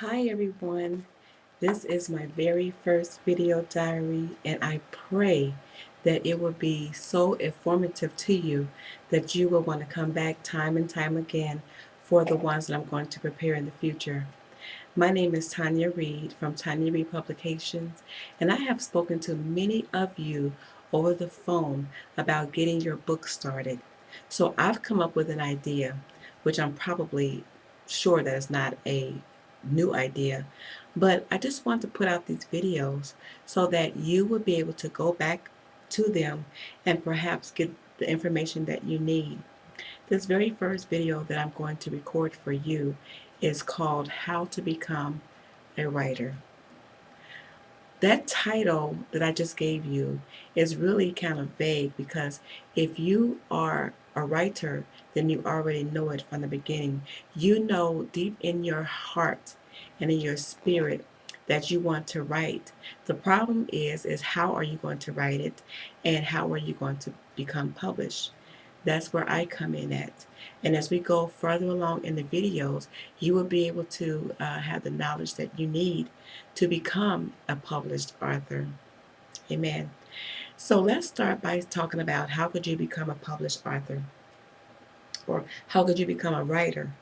Hi everyone, this is my very first video diary and I pray that it will be so informative to you that you will want to come back time and time again for the ones that I'm going to prepare in the future. My name is Tonya Reed from Tonya Reed Publications, and I have spoken to many of you over the phone about getting your book started. So I've come up with an idea, which I'm probably sure that it's not a new idea, but I just want to put out these videos so that you will be able to go back to them and perhaps get the information that you need. This very first video that I'm going to record for you is called How to Become a Writer. That title that I just gave you is really kind of vague because if you are a writer, then you already know it from the beginning. You know deep in your heart and in your spirit that you want to write. The problem is how are you going to write it and how are you going to become published? That's where I come in at. And as we go further along in the videos, you will be able to have the knowledge that you need to become a published author. Amen. So let's start by talking about how could you become a published author, or how could you become a writer?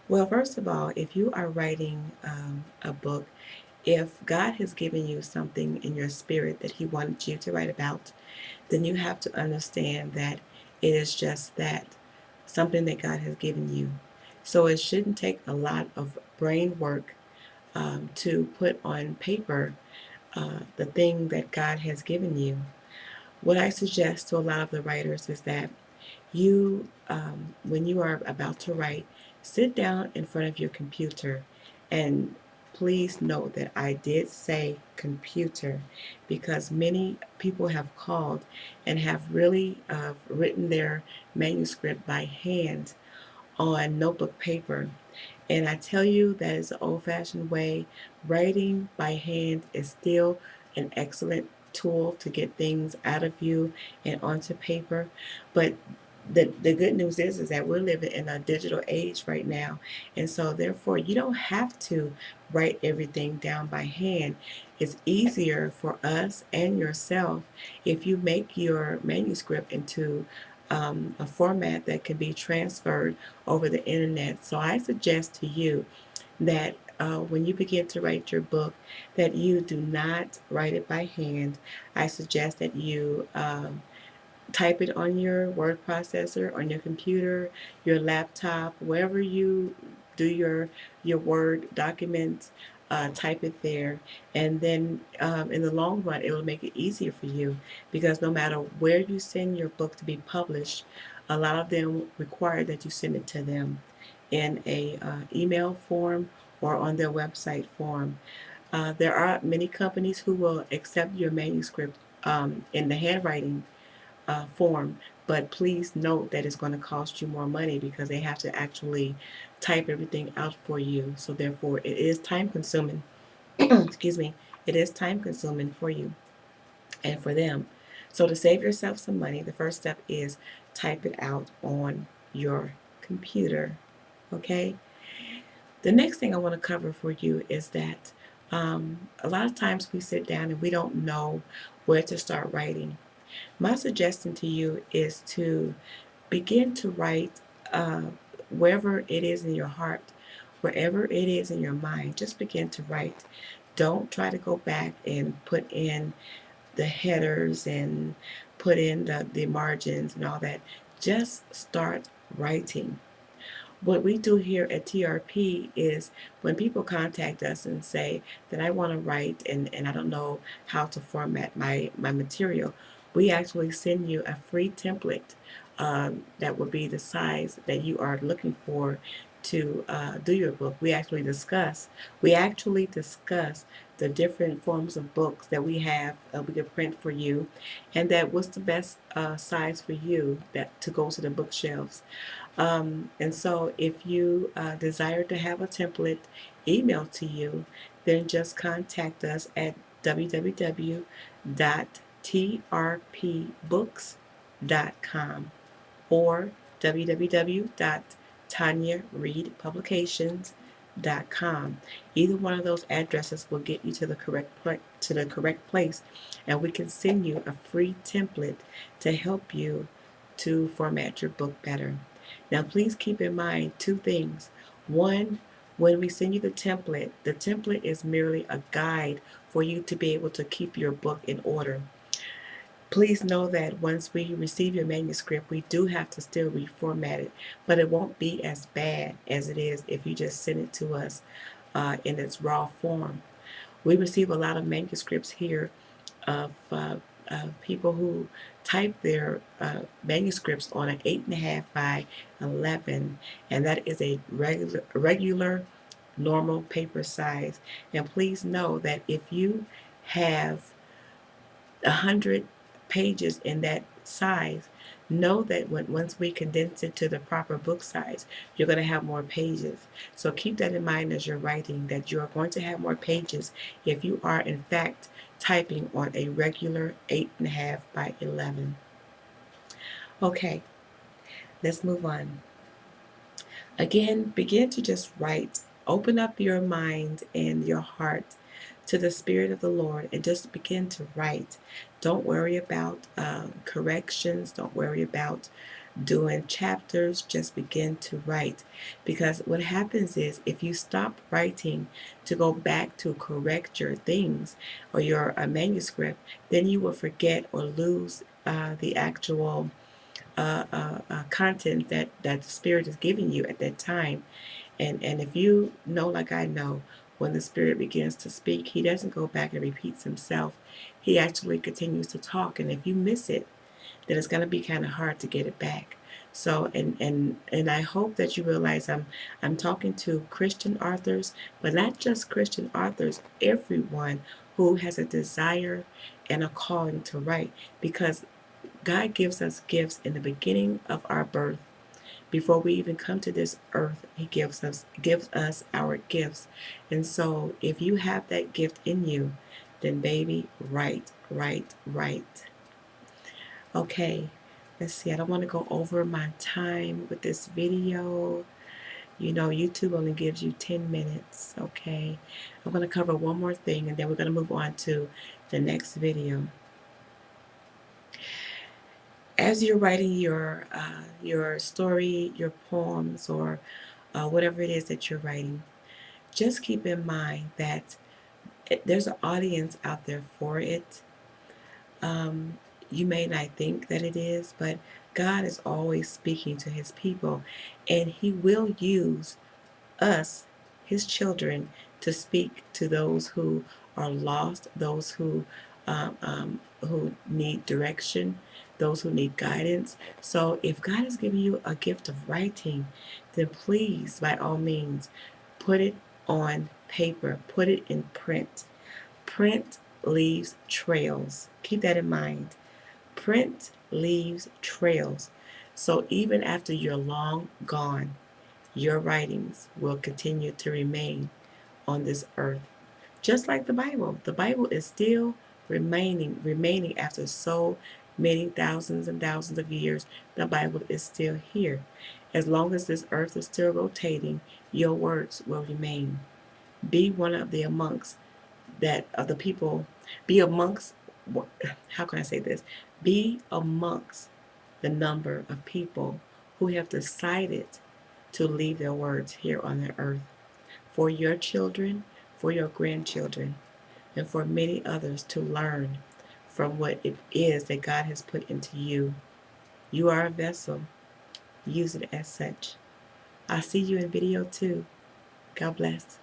Well, first of all, if you are writing a book, if God has given you something in your spirit that He wanted you to write about, then you have to understand that it is just that, something that God has given you. So it shouldn't take a lot of brain work to put on paper the thing that God has given you. What I suggest to a lot of the writers is that when you are about to write, sit down in front of your computer, and please note that I did say computer because many people have called and have really written their manuscript by hand on notebook paper. And I tell you, that is an old-fashioned way. Writing by hand is still an excellent tool to get things out of you and onto paper. But the good news is that we're living in a digital age right now. And so therefore you don't have to write everything down by hand. It's easier for us and yourself if you make your manuscript into a format that can be transferred over the internet. So I suggest to you that when you begin to write your book, that you do not write it by hand. I suggest that you type it on your word processor, on your computer, your laptop, wherever you do your Word documents. Type it there, and then in the long run, it will make it easier for you because no matter where you send your book to be published, a lot of them require that you send it to them in a email form or on their website form. There are many companies who will accept your manuscript in the handwriting form, but please note that it's going to cost you more money because they have to actually type everything out for you. So therefore, it is time consuming. Excuse me. It is time consuming for you and for them. So to save yourself some money, the first step is type it out on your computer. Okay. The next thing I want to cover for you is that a lot of times we sit down and we don't know where to start writing. My suggestion to you is to begin to write wherever it is in your heart, wherever it is in your mind. Just begin to write. Don't try to go back and put in the headers and put in the margins and all that. Just start writing. What we do here at TRP is when people contact us and say that I want to write and I don't know how to format my material, we actually send you a free template that will be the size that you are looking for to do your book. We actually discuss the different forms of books that we have, we can print for you, and that what's the best size for you that to go to the bookshelves. And so if you desire to have a template emailed to you, then just contact us at www.trpbooks.com or www.tonyareedpublications.com. www.tonya.com. Either one of those addresses will get you to the correct place, and we can send you a free template to help you to format your book better. Now, please keep in mind two things. One, when we send you the template is merely a guide for you to be able to keep your book in order. Please know that once we receive your manuscript, we do have to still reformat it, but it won't be as bad as it is if you just send it to us in its raw form. We receive a lot of manuscripts here of people who type their manuscripts on an 8.5 by 11, and that is a regular normal paper size. And please know that if you have 100 pages in that size, know that once we condense it to the proper book size, you're going to have more pages. So keep that in mind as you're writing, that you are going to have more pages if you are in fact typing on a regular 8.5 by 11. Okay, let's move on. Again, begin to just write. Open up your mind and your heart to the Spirit of the Lord and just begin to write. Don't worry about corrections. Don't worry about doing chapters. Just begin to write. Because what happens is if you stop writing to go back to correct your things or your manuscript, then you will forget or lose the actual content that the Spirit is giving you at that time. And if you know, like I know, when the Spirit begins to speak, He doesn't go back and repeats Himself. He actually continues to talk. And if you miss it, then it's going to be kind of hard to get it back. So, and I hope that you realize I'm talking to Christian authors, but not just Christian authors, everyone who has a desire and a calling to write, because God gives us gifts in the beginning of our birth. Before we even come to this earth, He gives us our gifts. And so if you have that gift in you, then baby, write, write, write. Okay, let's see. I don't want to go over my time with this video. You know, YouTube only gives you 10 minutes, okay? I'm going to cover one more thing, and then we're going to move on to the next video. As you're writing your story, your poems, or whatever it is that you're writing, just keep in mind that there's an audience out there for it. You may not think that it is, but God is always speaking to His people, and He will use us, His children, to speak to those who are lost, those who need direction, those who need guidance. So if God has given you a gift of writing, then please, by all means, put it on paper, put it in print. Print leaves trails. Keep that in mind. Print leaves trails. So even after you're long gone, your writings will continue to remain on this earth. Just like the Bible. The Bible is still remaining after so many thousands and thousands of years. The Bible is still here. As long as this earth is still rotating, your words will remain. Be one of the amongst that of the people. Be amongst, how can I say this? Be amongst the number of people who have decided to leave their words here on the earth for your children, for your grandchildren, and for many others to learn from what it is that God has put into you. You are a vessel. Use it as such. I'll see you in video 2. God bless.